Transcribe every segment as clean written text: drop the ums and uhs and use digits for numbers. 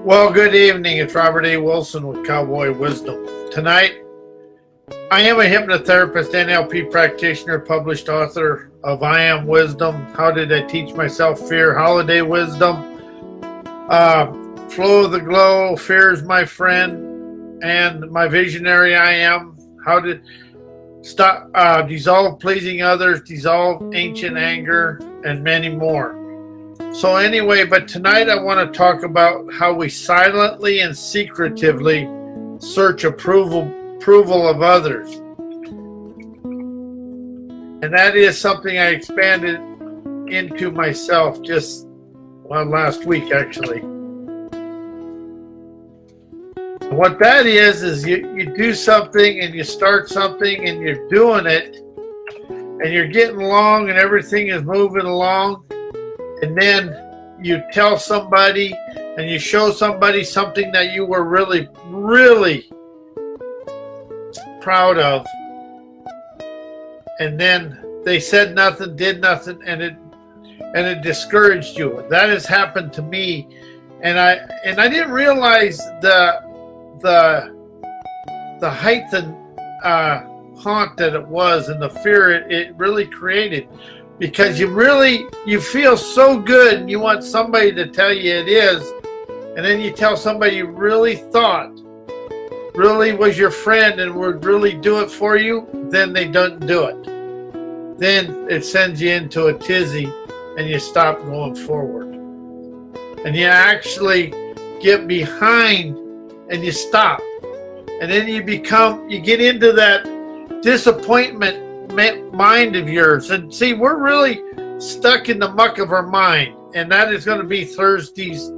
Well, good evening. It's Robert A. Wilson with Cowboy Wisdom. Tonight, I am a hypnotherapist, NLP practitioner, published author of I Am Wisdom, How Did I Teach Myself Fear, Holiday Wisdom, Flow of the Glow, Fear is My Friend, and my visionary I Am, How to Stop, Dissolve Pleasing Others, Dissolve Ancient Anger, and many more. So anyway, but tonight I want to talk about how we silently and secretively search approval of others. And that is something I expanded into myself just last week, actually. What that is you do something and you start something and you're doing it and you're getting along and everything is moving along. And then you tell somebody and you show somebody something that you were really, really proud of. And then they said nothing, did nothing, and it discouraged you. That has happened to me. And I didn't realize the height and haunt that it was and the fear it really created. Because you feel so good and you want somebody to tell you it is, and then you tell somebody you really thought really was your friend and would really do it for you, then they don't do it. Then it sends you into a tizzy and you stop going forward. And you actually get behind and you stop. And then you get into that disappointment mind of yours. And see, we're really stuck in the muck of our mind, and that is going to be Thursday's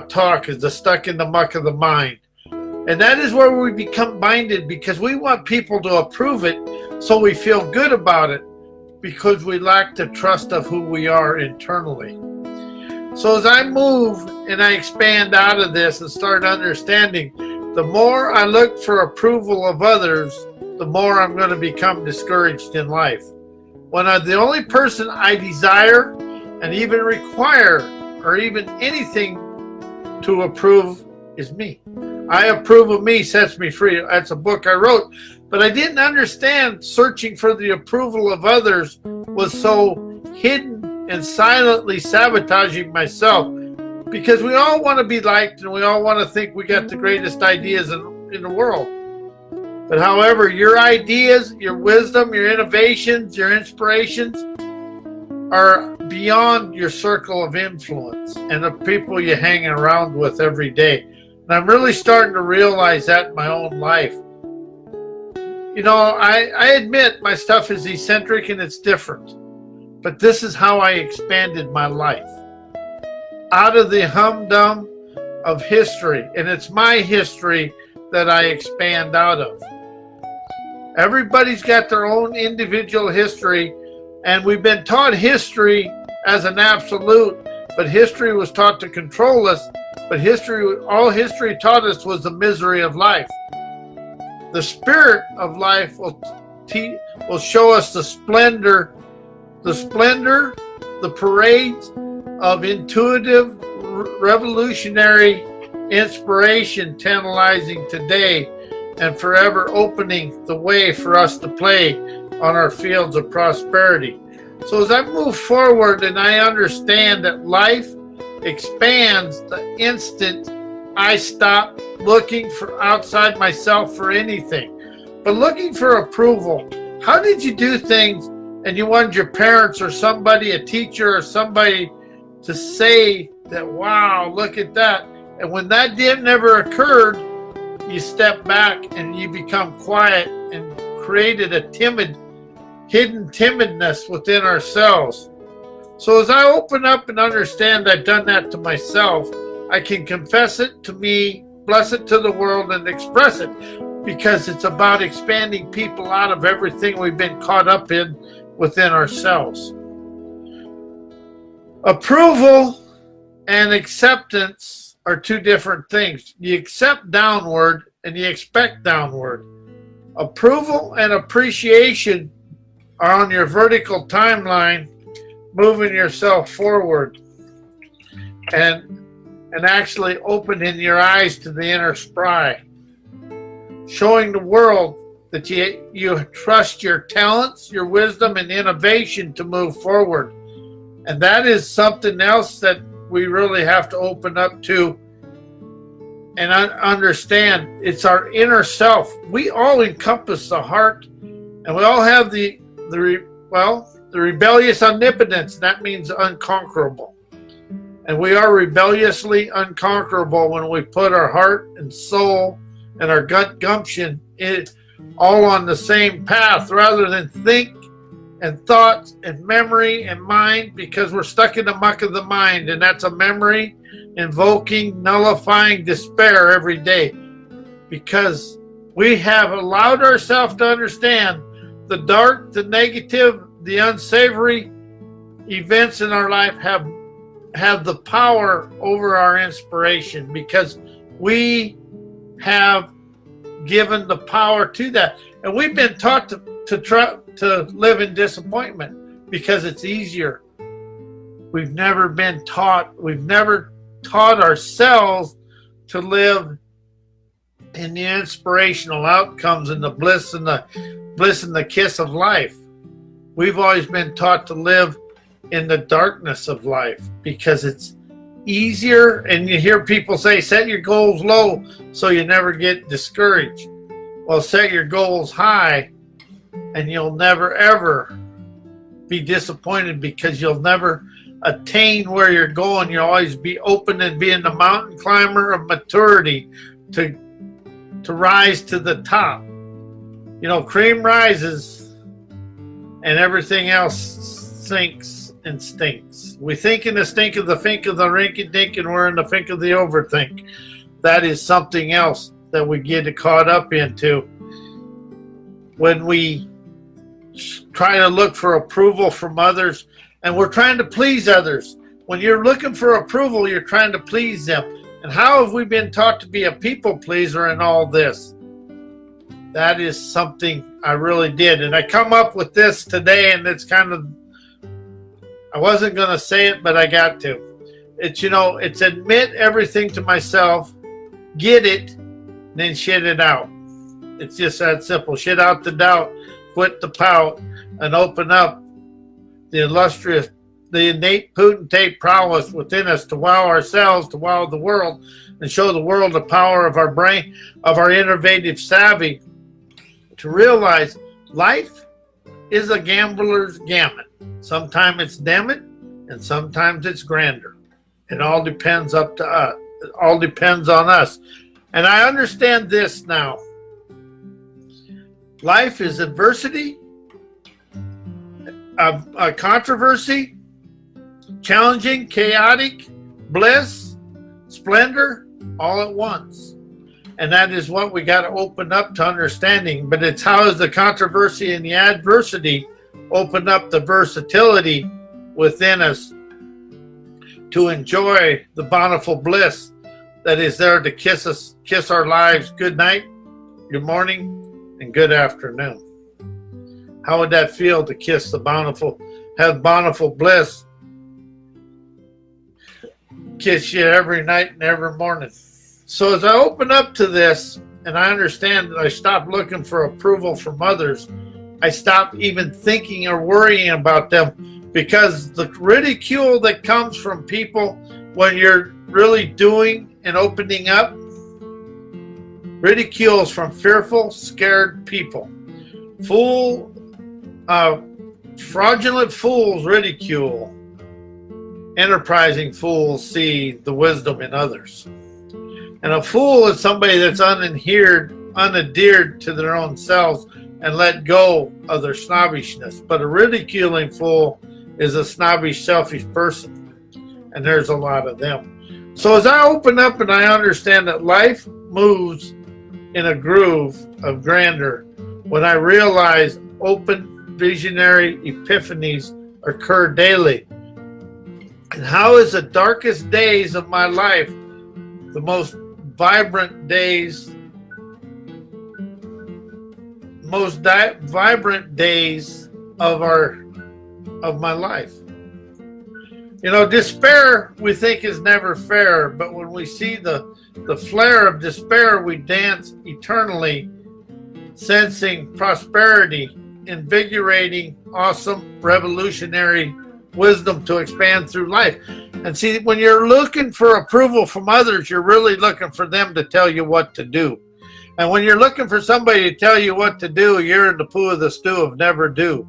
talk, is the stuck in the muck of the mind. And that is where we become minded, because we want people to approve it so we feel good about it, because we lack the trust of who we are internally. So as I move and I expand out of this and start understanding, the more I look for approval of others, the more I'm going to become discouraged in life. When the only person I desire and even require or even anything to approve is me. I approve of me sets me free. That's a book I wrote. But I didn't understand searching for the approval of others was so hidden and silently sabotaging myself. Because we all want to be liked and we all want to think we got the greatest ideas in the world. But however, your ideas, your wisdom, your innovations, your inspirations are beyond your circle of influence and the people you hang around with every day. And I'm really starting to realize that in my own life. You know, I admit my stuff is eccentric and it's different. But this is how I expanded my life. Out of the humdrum of history. And it's my history that I expand out of. Everybody's got their own individual history, and we've been taught history as an absolute, but history was taught to control us, but all history taught us was the misery of life. The spirit of life will show us the splendor, the parades of intuitive, revolutionary inspiration tantalizing today and forever opening the way for us to play on our fields of prosperity. So as I move forward and I understand that life expands the instant I stop looking for outside myself for anything, but looking for approval. How did you do things and you wanted your parents or somebody, a teacher or somebody, to say that, wow, look at that. And when that never occurred, you step back and you become quiet and created a hidden timidness within ourselves. So as I open up and understand I've done that to myself, I can confess it to me, bless it to the world, and express it, because it's about expanding people out of everything we've been caught up in within ourselves. Approval and acceptance are two different things. You accept downward and you expect downward. Approval and appreciation are on your vertical timeline, moving yourself forward. And and actually opening your eyes to the inner spy, showing the world that you trust your talents, your wisdom, and innovation to move forward. And that is something else that we really have to open up to and understand. It's our inner self. We all encompass the heart, and we all have the rebellious omnipotence. That means unconquerable. And we are rebelliously unconquerable when we put our heart and soul and our gut gumption all on the same path, rather than think and thoughts and memory and mind, because we're stuck in the muck of the mind, and that's a memory invoking, nullifying despair every day, because we have allowed ourselves to understand the dark, the negative, the unsavory events in our life have the power over our inspiration, because we have given the power to that. And we've been taught to try to live in disappointment because it's easier. We've never taught ourselves to live in the inspirational outcomes and the bliss and the kiss of life. We've always been taught to live in the darkness of life because it's easier. And you hear people say, set your goals low so you never get discouraged. Well, set your goals high and you'll never ever be disappointed, because you'll never attain where you're going. You'll always be open and being the mountain climber of maturity to rise to the top. You know, cream rises and everything else sinks and stinks. We think in the stink of the fink of the rinky dink, and we're in the fink of the overthink. That is something else that we get caught up into when we try to look for approval from others, and we're trying to please others. When you're looking for approval, you're trying to please them. And how have we been taught to be a people pleaser in all this? That is something I really did. And I come up with this today, and it's kind of, I wasn't going to say it, but I got to. It's admit everything to myself, get it, then shit it out. It's just that simple. Shit out the doubt, quit the pout, and open up the innate potentate prowess within us to wow ourselves, to wow the world, and show the world the power of our brain, of our innovative savvy, to realize life is a gambler's gamut. Sometimes it's damn it, and sometimes it's grander. It all depends up to us. It all depends on us. And I understand this now. Life is adversity, a controversy, challenging, chaotic, bliss, splendor, all at once. And that is what we got to open up to understanding. But it's how is the controversy and the adversity open up the versatility within us to enjoy the bountiful bliss that is there to kiss our lives good night, good morning, and good afternoon. How would that feel to kiss the bountiful, have bountiful bliss kiss you every night and every morning? So as I open up to this, and I understand that I stopped looking for approval from others, I stopped even thinking or worrying about them, because the ridicule that comes from people when you're really doing and opening up, ridicules from fearful, scared people. Fraudulent fools ridicule. Enterprising fools see the wisdom in others. And a fool is somebody that's unadhered to their own selves and let go of their snobbishness. But a ridiculing fool is a snobbish, selfish person. And there's a lot of them. So as I open up and I understand that life moves in a groove of grandeur, when I realize open visionary epiphanies occur daily. And how is the darkest days of my life the most vibrant days, vibrant days of my life? You know, despair we think is never fair, but when we see the flare of despair, we dance eternally, sensing prosperity, invigorating, awesome, revolutionary wisdom to expand through life. And see, when you're looking for approval from others, you're really looking for them to tell you what to do. And when you're looking for somebody to tell you what to do, you're in the poo of the stew of never do.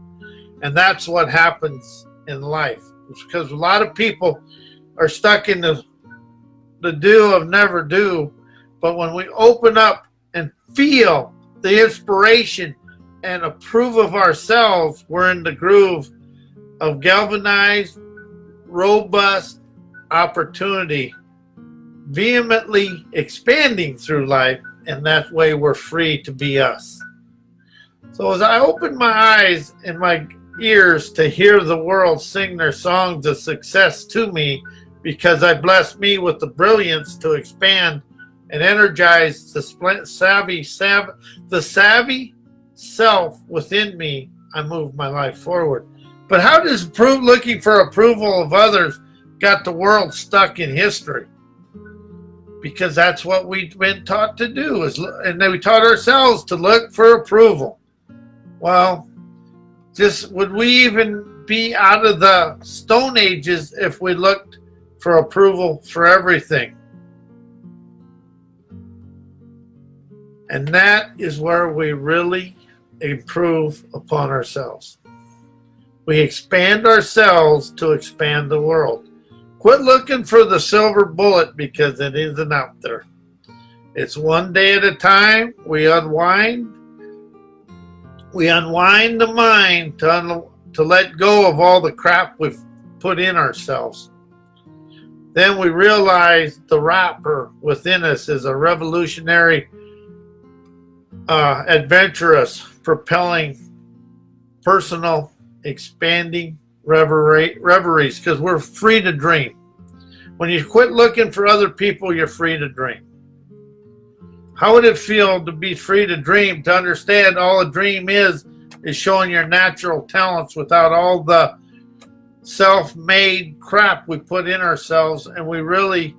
And that's what happens in life. It's because a lot of people are stuck in the do of never do. But when we open up and feel the inspiration and approve of ourselves, we're in the groove of galvanized, robust opportunity, vehemently expanding through life, and that way we're free to be us. So as I open my eyes and my ears to hear the world sing their songs of success to me, because I bless me with the brilliance to expand and energize the savvy self within me, I move my life forward. But how does looking for approval of others got the world stuck in history? Because that's what we've been taught to do, and then we taught ourselves to look for approval. Well, just would we even be out of the Stone Ages if we looked for approval for everything? And that is where we really improve upon ourselves. We expand ourselves to expand the world. Quit looking for the silver bullet, because it isn't out there. It's one day at a time. We unwind the mind to let go of all the crap we've put in ourselves. Then we realize the rapper within us is a revolutionary, adventurous, propelling, personal, expanding reveries, because we're free to dream. When you quit looking for other people, you're free to dream. How would it feel to be free to dream, to understand all a dream is showing your natural talents without all the self-made crap we put in ourselves, and we really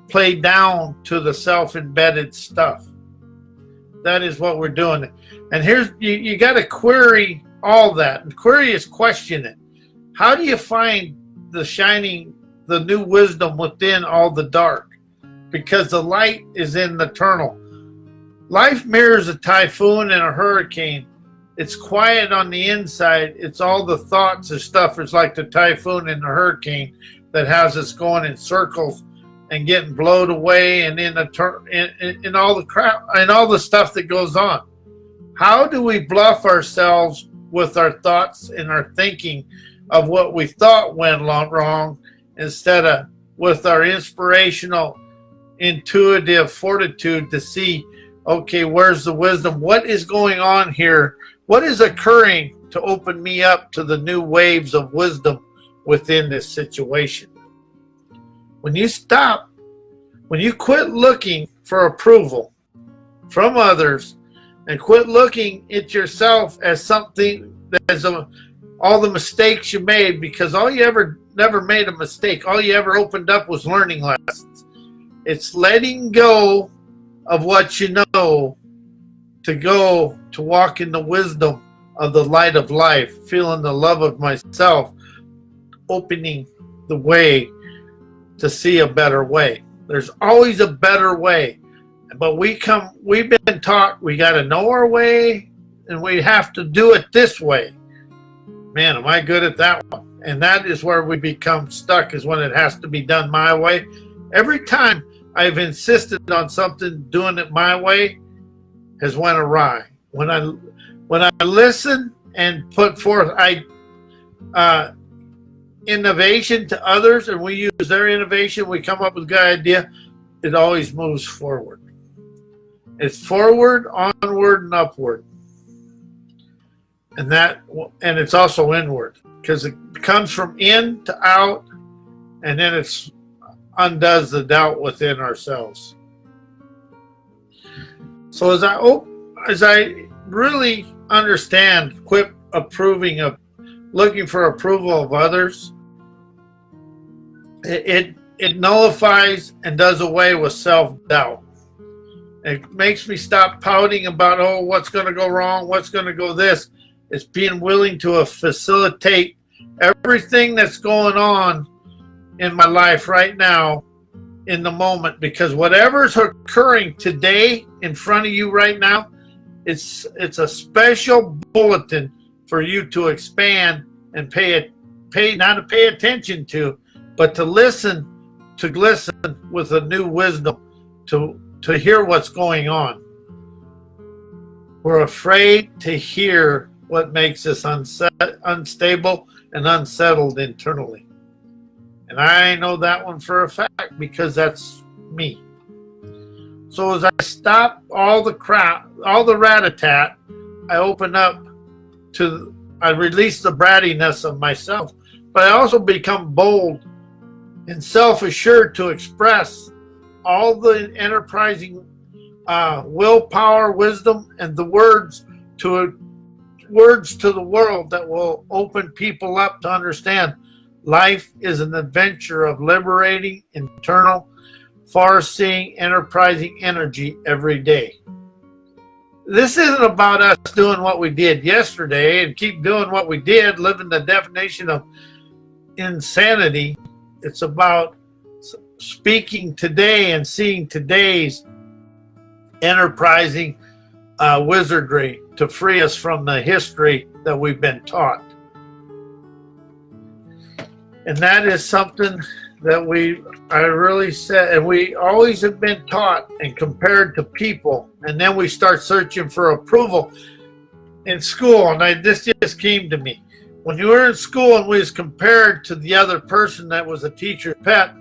play down to the self-embedded stuff. That is what we're doing. And here's, you got to query all that. And query is question it. How do you find the new wisdom within all the dark? Because the light is in the eternal. Life mirrors a typhoon and a hurricane. It's quiet on the inside. It's all the thoughts and stuff. It's like the typhoon and the hurricane that has us going in circles and getting blown away, and in all the crap and all the stuff that goes on. How do we bluff ourselves with our thoughts and our thinking of what we thought went wrong, instead of with our inspirational, intuitive fortitude to see, okay, where's the wisdom? What is going on here? What is occurring to open me up to the new waves of wisdom within this situation? When you quit looking for approval from others and quit looking at yourself as something as all the mistakes you made, because all you ever never made a mistake. All you ever opened up was learning lessons. It's letting go of what you know to go to walk in the wisdom of the light of life, feeling the love of myself, opening the way to see a better way. There's always a better way. But we've been taught we got to know our way and we have to do it this way. Man, am I good at that one? And that is where we become stuck, is when it has to be done my way. Every time I've insisted on something, doing it my way has went awry. When I listen and put forth innovation to others, and we use their innovation, we come up with a good idea, it always moves forward. It's forward, onward, and upward. And it's also inward, because it comes from in to out, and then it undoes the doubt within ourselves. So as I really understand, quit looking for approval of others, It nullifies and does away with self-doubt. It makes me stop pouting about, oh, what's going to go wrong, what's going to go this. It's being willing to facilitate everything that's going on in my life right now in the moment, because whatever's occurring today in front of you right now, it's a special bulletin for you to expand and not to pay attention to, but to listen with a new wisdom to hear what's going on. We're afraid to hear what makes us unstable and unsettled internally. And I know that one for a fact because that's me. So as I stop all the crap, all the rat-a-tat, I release the brattiness of myself, but I also become bold and self-assured to express all the enterprising willpower, wisdom, and the words to the world that will open people up to understand life is an adventure of liberating, internal, far-seeing, enterprising energy every day. This isn't about us doing what we did yesterday and keep doing what we did, living the definition of insanity. It's about speaking today and seeing today's enterprising wizardry to free us from the history that we've been taught. And that is something that I really said, and we always have been taught and compared to people, and then we start searching for approval in school. And this just came to me. When you were in school and we was compared to the other person that was a teacher's pet,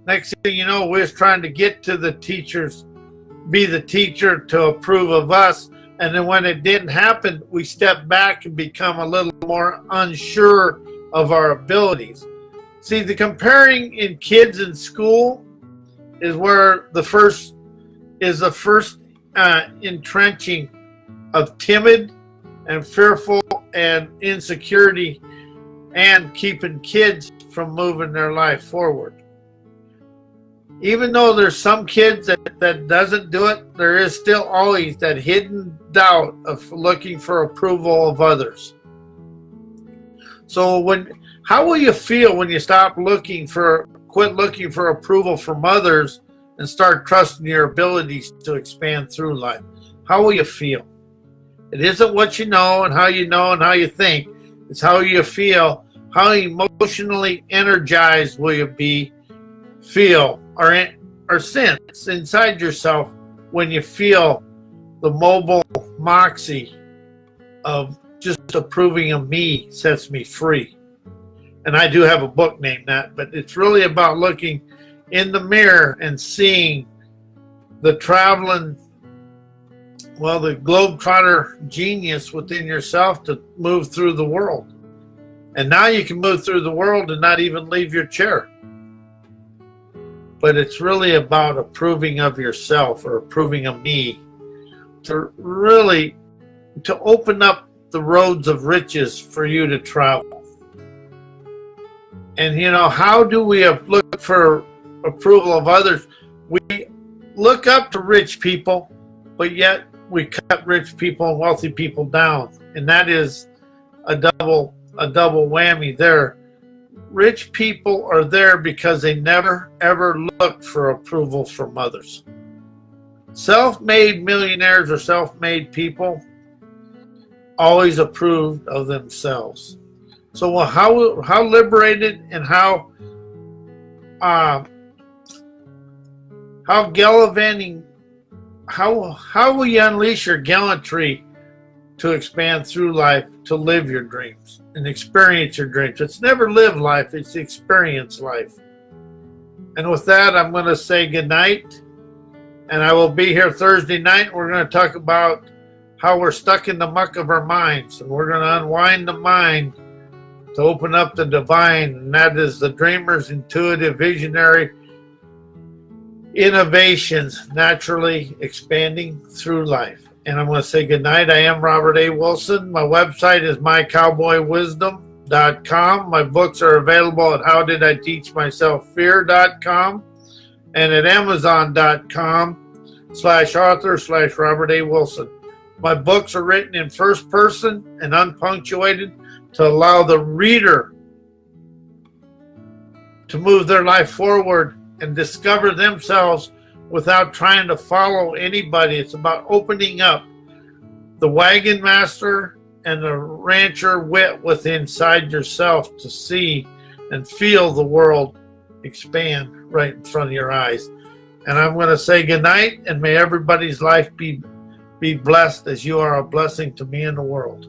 next thing you know, we was trying to get to the teachers, be the teacher to approve of us. And then when it didn't happen, we stepped back and become a little more unsure of our abilities. See, the comparing in kids in school is where the first entrenching of timid and fearful and insecurity and keeping kids from moving their life forward. Even though there's some kids that doesn't do it, there is still always that hidden doubt of looking for approval of others. So how will you feel when you quit looking for approval from others and start trusting your abilities to expand through life? How will you feel? It isn't what you know and how you think. It's how you feel. How emotionally energized will you feel or sense inside yourself when you feel the mobile moxie of just approving of me sets me free. And I do have a book named that, but it's really about looking in the mirror and seeing the globetrotter genius within yourself to move through the world. And now you can move through the world and not even leave your chair. But it's really about approving of yourself or approving of me to open up the roads of riches for you to travel. And how do we look for approval of others? We look up to rich people, but yet we cut rich people and wealthy people down. And that is a double whammy there. Rich people are there because they never ever look for approval from others. Self-made millionaires or self-made people always approved of themselves. So how liberated and how gallivanting, how will you unleash your gallantry to expand through life, to live your dreams and experience your dreams? It's never live life, it's experience life. And with that, I'm going to say good night. And I will be here Thursday night. We're going to talk about how we're stuck in the muck of our minds. And we're going to unwind the mind to open up the divine. And that is the dreamer's intuitive, visionary innovations naturally expanding through life. And I'm going to say good night. I am Robert A. Wilson. My website is My Cowboy Wisdom. My books are available at howdiditeachmyselffear.com and at amazon.com/author/Robert A. Wilson. My books are written in first person and unpunctuated to allow the reader to move their life forward and discover themselves without trying to follow anybody. It's about opening up the wagon master and the rancher wit within inside yourself to see and feel the world expand right in front of your eyes. And I'm going to say goodnight, and may everybody's life be blessed as you are a blessing to me and the world.